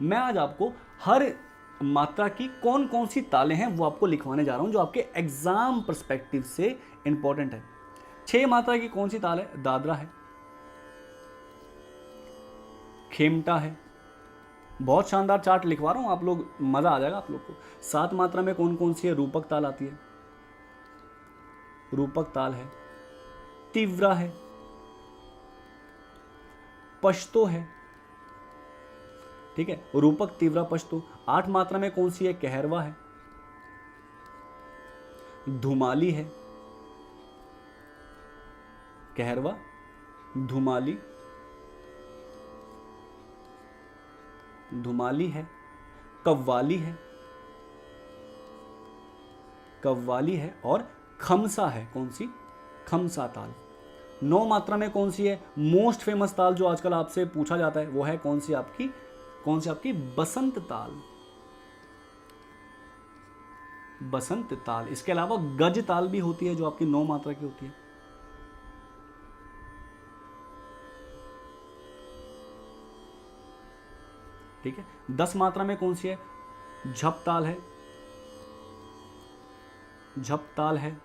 मैं आज आपको हर मात्रा की कौन कौन सी तालें हैं वो आपको लिखवाने जा रहा हूं, जो आपके एग्जाम पर्सपेक्टिव से इंपॉर्टेंट है। 6 मात्रा की कौन सी ताल है? दादरा है, खेमटा है। बहुत शानदार चार्ट लिखवा रहा हूं, आप लोग मजा आ जाएगा आप लोग को। 7 मात्रा में कौन कौन सी है? रूपक ताल आती है, रूपक ताल है, तीव्रा है, पश्तो है, ठीक है, रूपक तीव्रा पश्तो। 8 मात्रा में कौन सी है? कहरवा है, धुमाली है, कहरवा, धुमाली, धुमाली है, कव्वाली है, कव्वाली है, और खमसा है। कौन सी? खमसा ताल। 9 मात्रा में कौन सी है? मोस्ट फेमस ताल जो आजकल आपसे पूछा जाता है वो है कौन सी आपकी? कौन सी आपकी? बसंत ताल, बसंत ताल। इसके अलावा गज ताल भी होती है जो आपकी 9 मात्रा की होती है। ठीक है। 10 मात्रा में कौन सी है? झप ताल है, झप ताल है,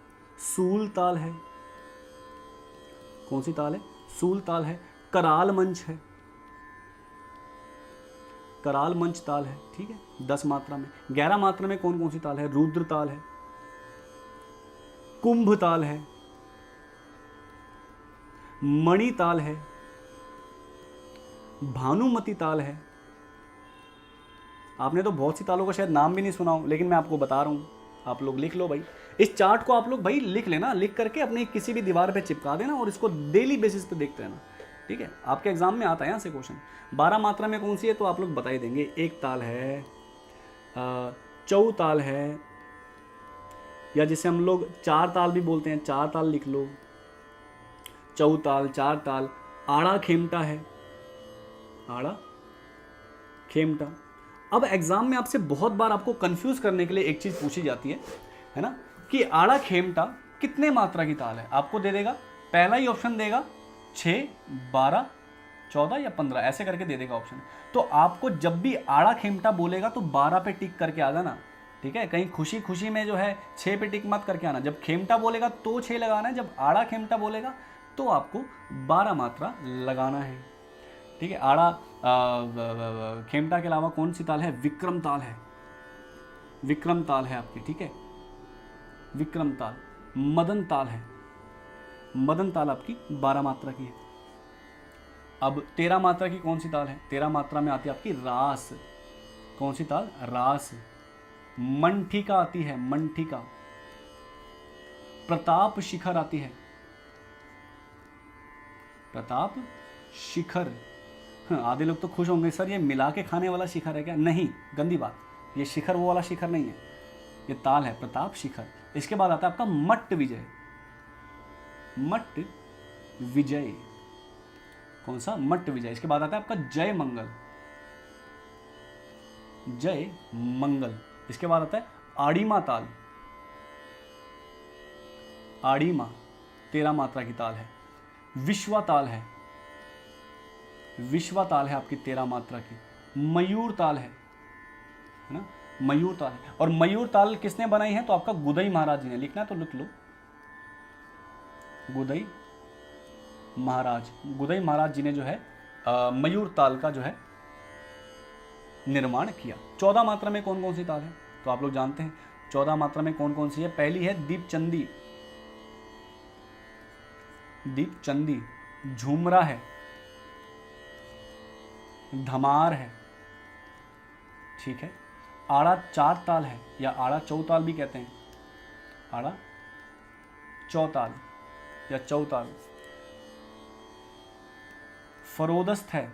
सूल ताल है। कौन सी ताल है? सूल ताल है, कराल मंच है, कराल मंच ताल है। ठीक है, 10 मात्रा में। 11 मात्रा में कौन कौन सी ताल है? रुद्र ताल है, कुंभ ताल है, मणि ताल है, भानुमति ताल है। आपने तो बहुत सी तालों का शायद नाम भी नहीं सुना हो, लेकिन मैं आपको बता रहा हूँ, आप लोग लिख लो भाई। इस चार्ट को आप लोग भाई लिख लेना, लिख करके अपनी किसी भी दीवार पे चिपका देना और इसको डेली बेसिस पे देखते रहना। ठीक है, आपके एग्जाम में आता है यहाँ से क्वेश्चन। 12 मात्रा में कौन सी है तो आप लोग बता ही देंगे। एक ताल है, चौ ताल है, या जिसे हम लोग 4 ताल भी बोलते हैं, 4 ताल लिख लो। चौ ताल, 4 ताल। आड़ा खेमटा है, आड़ा खेमटा। अब एग्जाम में आपसे बहुत बार आपको कंफ्यूज करने के लिए एक चीज पूछी जाती है ना, कि आड़ा खेमटा कितने मात्रा की ताल है। आपको दे देगा, पहला ही ऑप्शन देगा 6, 12, 14 या 15, ऐसे करके दे देगा ऑप्शन। तो आपको जब भी आड़ा खेमटा बोलेगा तो 12 पे टिक करके आ जाना। ठीक है, कहीं खुशी खुशी में जो है 6 पे टिक मत करके आना। जब खेमटा बोलेगा तो 6 लगाना है, जब आड़ा खेमटा बोलेगा तो आपको 12 मात्रा लगाना है। ठीक है, आड़ा खेमटा के अलावा कौन सी ताल है? विक्रम ताल है, विक्रम ताल है आपकी। ठीक है, विक्रम ताल। मदन ताल है, मदन ताल आपकी 12 मात्रा की है। अब 13 मात्रा की कौन सी ताल है? 13 मात्रा में आती है आपकी रास। कौन सी ताल? रास। मंठिका आती है, मंठिका। प्रताप शिखर आती है, प्रताप शिखर। आधे लोग तो खुश होंगे, सर ये मिला के खाने वाला शिखर है क्या? नहीं, गंदी बात, ये शिखर वो वाला शिखर नहीं है, ये ताल है प्रताप शिखर। इसके बाद आता है आपका मट्ट विजय, मट्ट विजय। कौन सा? मट्ट विजय। इसके बाद आता है आपका जय मंगल, जय मंगल। इसके बाद आता है आड़ीमा ताल, आड़ीमा 13 मात्रा की ताल है। विश्वा ताल है, विश्वा ताल है आपकी 13 मात्रा की। मयूर ताल है ना, मयूर ताल है। और मयूर ताल किसने बनाई है? तो आपका गुदई महाराज जी ने। लिखना है तो लिख लो, गुदई महाराज। गुदई महाराज जी ने जो है मयूर ताल का जो है निर्माण किया। 14 मात्रा में कौन कौन सी ताल है तो आप लोग जानते हैं 14 मात्रा में कौन कौन सी है। पहली है दीपचंदी, दीपचंदी। झूमरा है, धमार है। ठीक है, आड़ा 4 ताल है या आड़ा चौताल भी कहते हैं, आड़ा चौताल या चौताल। फरोदस्त है,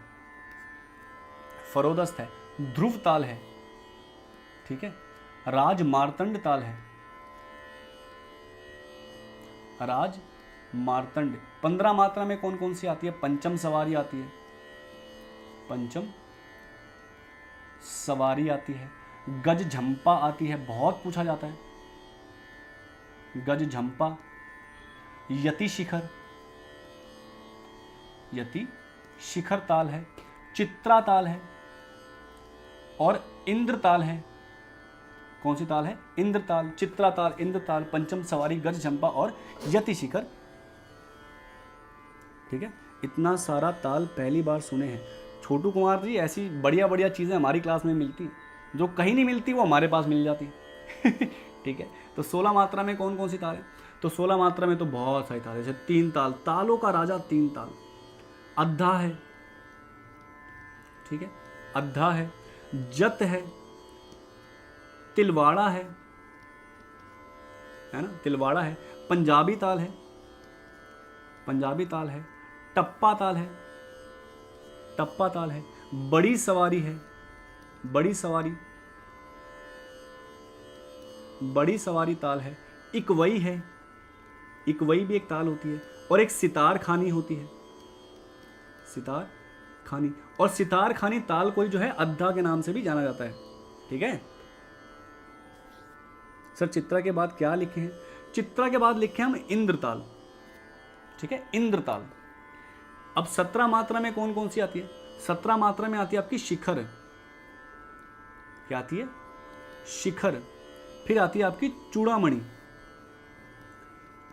फरोदस्त है। ध्रुव ताल है। ठीक है, राज मार्तंड ताल है, राज मार्तंड। 15 मात्रा में कौन कौन सी आती है? पंचम सवारी आती है, पंचम सवारी आती है। गज झंपा आती है, बहुत पूछा जाता है, गज झंपा। यति शिखर, यति शिखर ताल है। चित्रा ताल है, और इंद्र ताल है। कौन सी ताल है? इंद्र ताल, चित्रा ताल, इंद्र ताल, पंचम सवारी, गज झंपा और यति शिखर। ठीक है, इतना सारा ताल पहली बार सुने हैं। छोटू कुमार जी, ऐसी बढ़िया बढ़िया चीज़ें हमारी क्लास में मिलती हैं, जो कहीं नहीं मिलती वो हमारे पास मिल जाती ठीक है, तो 16 मात्रा में कौन कौन सी ताल है? तो 16 मात्रा में तो बहुत सारी ताल है, जैसे 3 ताल, तालों का राजा 3 ताल, अद्धा है, ठीक है, अद्धा है, जत है, तिलवाड़ा है ना, तिलवाड़ा है, पंजाबी ताल है, पंजाबी ताल है, टप्पा ताल है, टप्पा ताल है, बड़ी सवारी है, बड़ी सवारी, बड़ी सवारी ताल है, इकवई है, इकवई भी एक ताल होती है, और एक सितार खानी होती है, सितार खानी, और सितार खानी ताल को जो है अद्धा के नाम से भी जाना जाता है। ठीक है सर, चित्रा के बाद क्या लिखे हैं? चित्रा के बाद लिखे हम इंद्रताल। ठीक है, इंद्रताल। अब 17 मात्रा में कौन कौन सी आती है? 17 मात्रा में आती है आपकी शिखर। क्या आती है? शिखर। फिर आती है आपकी चूड़ामणि।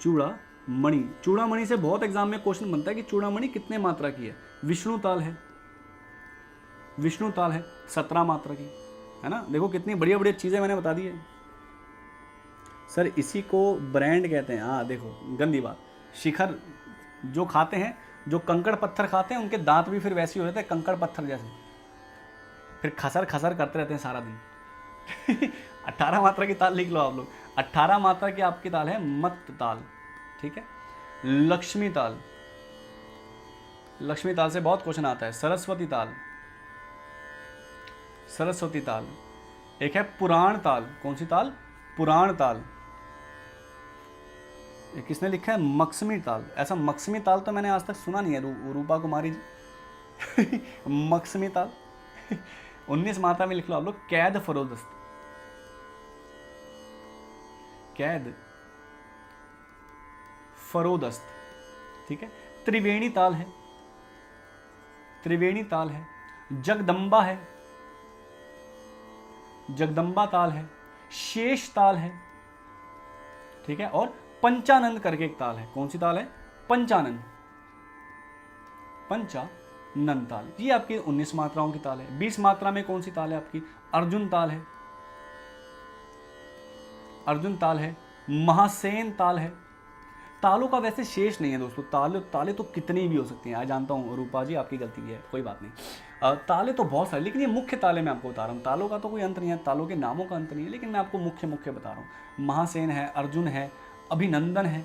चूड़ामणि, चूड़ामणि से बहुत एग्जाम में क्वेश्चन बनता है कि चूड़ामणि कितने मात्रा की है? विष्णु ताल है, विष्णु ताल है 17 मात्रा की, है ना। देखो कितनी बढ़िया बढ़िया चीजें मैंने बता दी है सर, इसी को ब्रांड कहते हैं। हाँ देखो, गंदी बात, शिखर जो खाते हैं, जो कंकड़ पत्थर खाते हैं, उनके दांत भी फिर वैसे ही हो जाते हैं कंकड़ पत्थर जैसे, फिर खसर खसर करते रहते हैं सारा दिन 18 मात्रा की ताल लिख लो आप लोग। 18 मात्रा की आपकी ताल है मत ताल। ठीक है, लक्ष्मी ताल, लक्ष्मी ताल से बहुत क्वेश्चन आता है। सरस्वती ताल, सरस्वती ताल। एक है पुराण ताल। कौन सी ताल? पुराण ताल। ये किसने लिखा है? मक्समी ताल। ऐसा मक्समी ताल तो मैंने आज तक सुना नहीं है, रूपा कुमारी जी मक्समी ताल 19 मात्रा में लिख लो आप लोग। कैद फरोदस्त, कैद फरोदस्त। ठीक है, त्रिवेणी ताल है, त्रिवेणी ताल है, जगदम्बा है, जगदम्बा ताल है, शेष ताल है। ठीक है, और पंचानंद करके एक ताल है। कौन सी ताल है? पंचानंद, पंचानंद ताल। ये आपकी 19 मात्राओं की ताल है। 20 मात्रा में कौन सी ताल है आपकी? अर्जुन ताल है, अर्जुन ताल है, महासेन ताल है। तालों का वैसे शेष नहीं है दोस्तों, ताले तो कितनी भी हो सकती हैं। आज जानता हूँ रूपा जी आपकी गलती है, कोई बात नहीं। ताले तो बहुत सारे, लेकिन ये मुख्य ताले मैं आपको बता रहा हूँ। तालों का तो कोई अंत नहीं है, तालों के नामों का अंत नहीं है, लेकिन मैं आपको मुख्य मुख्य बता रहा हूँ। महासेन है, अर्जुन है, अभिनंदन है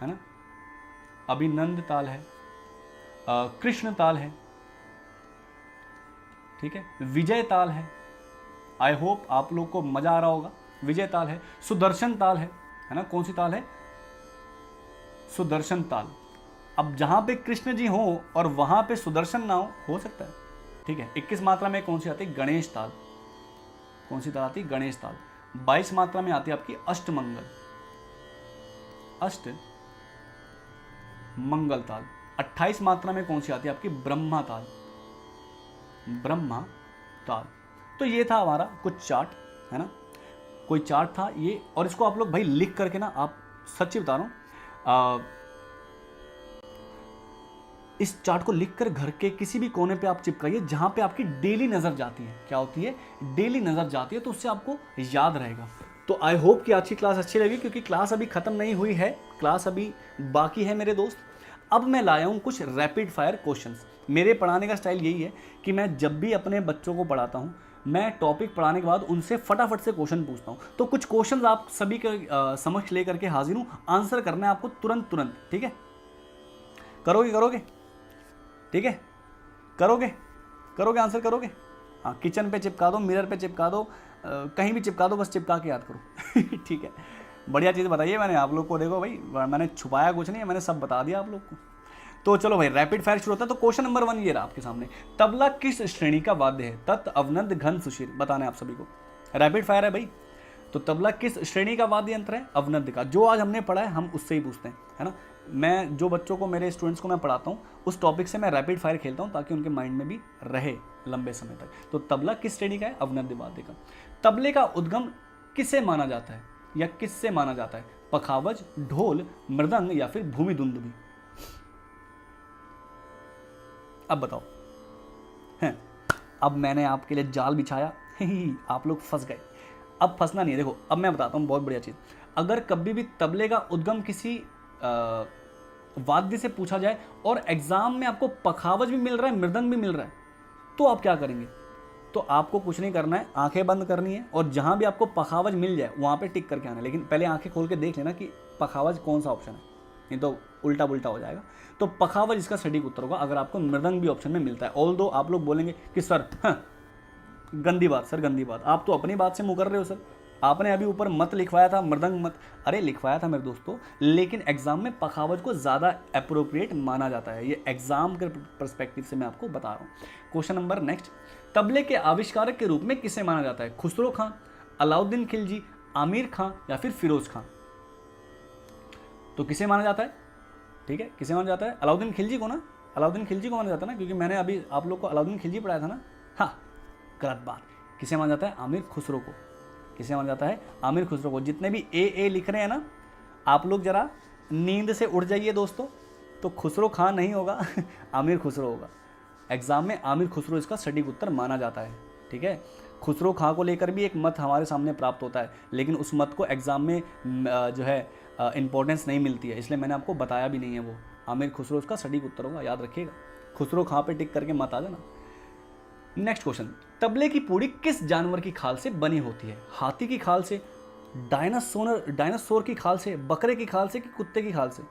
ना, अभिनंद ताल है, कृष्ण ताल है। ठीक है, विजय ताल है। आई होप आप लोग को मजा आ रहा होगा। विजय ताल है, सुदर्शन ताल है ना। कौन सी ताल है? सुदर्शन ताल। अब जहां पे कृष्ण जी हो और वहां पे सुदर्शन ना हो सकता है। ठीक है, 21 मात्रा में कौन सी आती है? गणेश ताल। कौन सी ताल आती है? गणेश ताल। 22 मात्रा में आती है आपकी अष्टमंगल, अष्ट मंगल ताल। 28 मात्रा में कौन सी आती है आपकी? ब्रह्मा ताल, ब्रह्मा ताल। तो ये था हमारा कुछ चार्ट, है ना, कोई चार्ट था ये। और इसको आप लोग भाई लिख करके ना, आप सच्ची बता रहा हूँ, इस चार्ट को लिखकर घर के किसी भी कोने पे आप चिपकाइए, जहां पे आपकी डेली नजर जाती है। क्या होती है? डेली नजर जाती है, तो उससे आपको याद रहेगा। तो आई होप कि आज की क्लास अच्छी लगी, क्योंकि क्लास अभी खत्म नहीं हुई है, क्लास अभी बाकी है मेरे दोस्त। अब मैं लाया हूं कुछ रैपिड फायर क्वेश्चंस। मेरे पढ़ाने का स्टाइल यही है कि मैं जब भी अपने बच्चों को पढ़ाता हूं, मैं टॉपिक पढ़ाने के बाद उनसे फटाफट से क्वेश्चन पूछता हूं। तो कुछ क्वेश्चंस आप सभी के समक्ष लेकर के हाजिर हूं, आंसर करना है आपको तुरंत तुरंत। ठीक है, करोगे करोगे? ठीक है, करोगे करोगे, आंसर करोगे? हाँ, किचन पे चिपका दो, मिरर पे चिपका दो, कहीं भी चिपका दो, बस चिपका के याद करो ठीक है, बढ़िया चीज़ बताइए मैंने आप लोग को। देखो भाई, मैंने छुपाया कुछ नहीं है, मैंने सब बता दिया आप लोग को। तो चलो भाई, रैपिड फायर शुरू होता है। तो क्वेश्चन नंबर 1 ये रहा आपके सामने। तबला किस श्रेणी का वाद्य है? तत्, अवनद, घन, सुशील। बताना है आप सभी को। रैपिड फायर है भाई। तो तबला किस श्रेणी का वाद्य यंत्र है? अवनद का। जो आज हमने पढ़ा है हम उससे ही पूछते हैं, है ना। मैं जो बच्चों को, मेरे स्टूडेंट्स को मैं पढ़ाता हूँ, उस टॉपिक से मैं रैपिड फायर खेलता हूँ ताकि उनके माइंड में भी रहे लंबे समय तक। तो तबला किस श्रेणी का है? अवनद्य वाद्य का। तबले का उद्गम किसे माना जाता है या किससे माना जाता है? पखावज, ढोल, मृदंग या फिर भूमि दुंदुभी? अब बताओ। हैं, अब मैंने आपके लिए जाल बिछाया, आप लोग फंस गए। अब फंसना नहीं है। देखो अब मैं बताता हूँ बहुत बढ़िया चीज़। अगर कभी भी तबले का उद्गम किसी वाद्य से पूछा जाए और एग्जाम में आपको पखावज भी मिल रहा है, मृदंग भी मिल रहा है, तो आप क्या करेंगे? तो आपको कुछ नहीं करना है, आंखें बंद करनी है और जहां भी आपको पखावज मिल जाए वहां पे टिक करके आना है। लेकिन पहले आंखें खोल के देख लेना कि पखावज कौन सा ऑप्शन है, नहीं तो उल्टा पुल्टा हो जाएगा। तो पखावज इसका सटीक उत्तर होगा अगर आपको मृदंग भी ऑप्शन में मिलता है। ऑल दो आप लोग बोलेंगे कि सर गंदी बात, सर गंदी बात, आप तो अपनी बात से मुकर रहे हो सर, आपने अभी ऊपर मत लिखवाया था, मृदंग मत। अरे लिखवाया था मेरे दोस्तों, लेकिन एग्जाम में पखावज को ज़्यादा अप्रोप्रिएट माना जाता है। ये एग्जाम के पर्सपेक्टिव से मैं आपको बता रहा हूँ। क्वेश्चन नंबर नेक्स्ट, तबले के आविष्कारक के रूप में किसे माना जाता है? खुसरो खां, अलाउद्दीन खिलजी, आमिर खां या फिर फिरोज खां? तो किसे माना जाता है? ठीक है, किसे माना जाता है? अलाउद्दीन खिलजी को ना, अलाउद्दीन खिलजी को माना जाता है ना, क्योंकि मैंने अभी आप लोग को अलाउद्दीन खिलजी पढ़ाया था ना। हाँ, गलत बात। किसे माना जाता है? आमिर खुसरो को। किसे माना जाता है? आमिर खुसरो को। जितने भी ए लिख रहे हैं ना, आप लोग जरा नींद से उठ जाइए दोस्तों। तो खुसरो खां नहीं होगा, आमिर खुसरो होगा। एग्जाम में आमिर खुसरो इसका सटीक उत्तर माना जाता है। ठीक है, खुसरो खां को लेकर भी एक मत हमारे सामने प्राप्त होता है, लेकिन उस मत को एग्जाम में जो है इंपॉर्टेंस नहीं मिलती है, इसलिए मैंने आपको बताया भी नहीं है। वो आमिर खुसरो इसका सटीक उत्तर होगा, याद रखिएगा। खुसरो खां पे टिक करके मत आ जाना। नेक्स्ट क्वेश्चन, तबले की पूड़ी किस जानवर की खाल से बनी होती है? हाथी की खाल से, डायनासोर की खाल से, बकरे की खाल से कि कुत्ते की खाल से?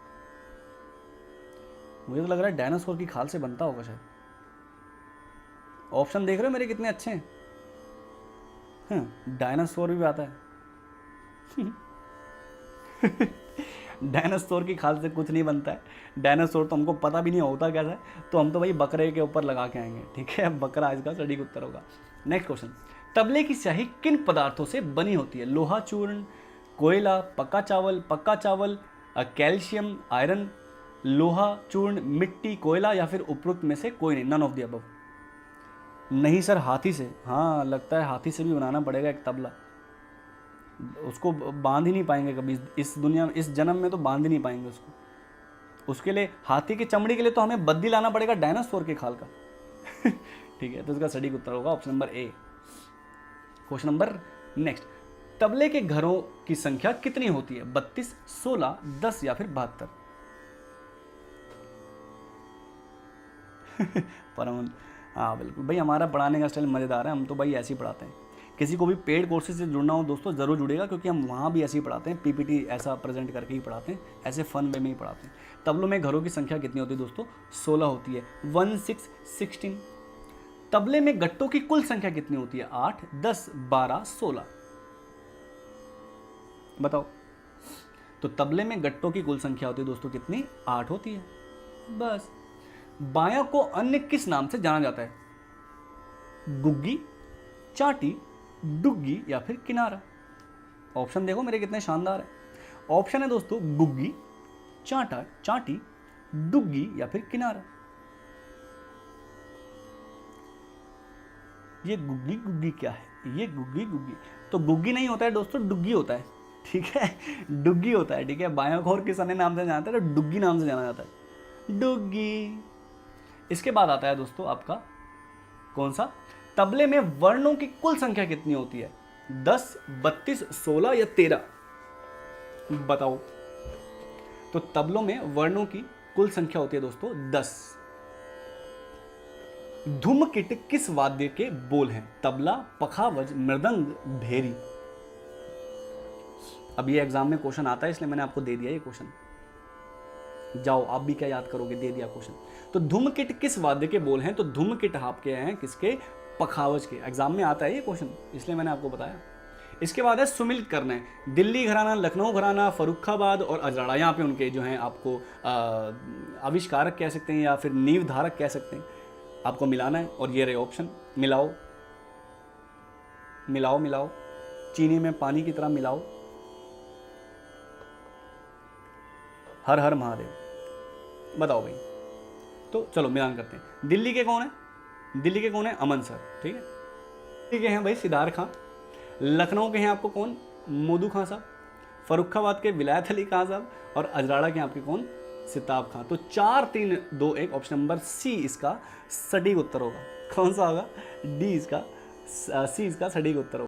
मुझे तो लग रहा है डायनासोर की खाल से बनता होगा शायद। ऑप्शन देख रहे हो मेरे कितने अच्छे हैं? डायनासोर भी आता है। डायनासोर की खाल से कुछ नहीं बनता है। डायनासोर तो हमको पता भी नहीं होता कैसा है, तो हम तो भाई बकरे के ऊपर लगा के आएंगे। ठीक है, बकरा इसका सटीक उत्तर होगा। नेक्स्ट क्वेश्चन, तबले की स्याही किन पदार्थों से बनी होती है? लोहा चूर्ण, कोयला, पक्का चावल, कैल्शियम, आयरन, लोहा चूर्ण, मिट्टी, कोयला या फिर उपरोक्त में से कोई नहीं, नन ऑफ द अबव? नहीं सर, हाथी से। हाँ, लगता है हाथी से भी बनाना पड़ेगा एक तबला। उसको बांध ही नहीं पाएंगे कभी इस दुनिया में, इस जन्म में तो बांध ही नहीं पाएंगे उसको। उसके लिए हाथी की चमड़ी के लिए तो हमें बद्दी लाना पड़ेगा डायनासोर के खाल का। ठीक है, तो इसका सटीक उत्तर होगा option number A. Question number next, तबले के घरों की संख्या कितनी होती है? 32, 16, 10 या फिर 72? परम, हाँ बिल्कुल भाई, हमारा पढ़ाने का स्टाइल मज़ेदार है, हम तो भाई ऐसे ही पढ़ाते हैं। किसी को भी पेड कोर्सेज से जुड़ना हो दोस्तों ज़रूर जुड़ेगा, क्योंकि हम वहाँ भी ऐसे ही पढ़ाते हैं, पीपीटी ऐसा प्रेजेंट करके ही पढ़ाते हैं, ऐसे फन वे में ही पढ़ाते हैं। तबलों में घरों की संख्या कितनी होती है दोस्तों? 16 होती है। 1, 6, 16। तबले में गट्टों की कुल संख्या कितनी होती है? 8, 10, 12, 16? बताओ। तो तबले में गट्टों की कुल संख्या होती है दोस्तों कितनी? 8 होती है, बस। बाया को अन्य किस नाम से जाना जाता है? गुग्गी, चाटी, डुग्गी या फिर किनारा? ऑप्शन देखो मेरे कितने शानदार है। ऑप्शन है दोस्तों गुग्गी, चाटी, डुग्गी या फिर किनारा। ये गुग्गी क्या है? ये गुग्गी तो गुग्गी नहीं होता है दोस्तों, डुग्गी होता है। ठीक है, डुग्गी होता है। ठीक है, बाया को और किस अन्य नाम से जाना जाता है? तो डुग्गी नाम से जाना जाता है, डुग्गी। इसके बाद आता है दोस्तों आपका कौन सा? तबले में वर्णों की कुल संख्या कितनी होती है? 10, 32, 16 या 13? बताओ। तो तबलों में वर्णों की कुल संख्या होती है दोस्तों 10। धूमकेतु किस वाद्य के बोल हैं? तबला, पखावज, मृदंग, भेरी? अब ये एग्जाम में क्वेश्चन आता है, इसलिए मैंने आपको दे दिया ये क्वेश्चन। जाओ, आप भी क्या याद करोगे, दे दिया क्वेश्चन। तो धूमकेतु किस वाद्य के बोल हैं? तो धूमकेतु आपके हैं किसके? पखावज के। एग्जाम में आता है ये क्वेश्चन, इसलिए मैंने आपको बताया। इसके बाद है सुमिल करना है। दिल्ली घराना, लखनऊ घराना, फर्रुखाबाद और अजराड़ा, यहाँ पे उनके जो हैं आपको आविष्कारक कह सकते हैं या फिर नींव धारक कह सकते हैं, आपको मिलाना है। और ये रहे ऑप्शन, मिलाओ मिलाओ मिलाओ, चीनी में पानी की तरह मिलाओ। हर हर महादेव। बताओ भाई। तो चलो मिलान करते हैं। दिल्ली के कौन है? दिल्ली के कौन है? अमन सर, ठीक है। दिल्ली के हैं भाई सिद्धार्थ खां। लखनऊ के हैं आपको कौन? मोदू खां साहब। फरुखाबाद के विलायत अली खां साहब। और अजराड़ा के आपके कौन? सिताब खां। तो 4 3 2 1 ऑप्शन नंबर सी इसका सटीक उत्तर होगा। कौन सा होगा? डी इसका, सी इसका सटीक उत्तर होगा।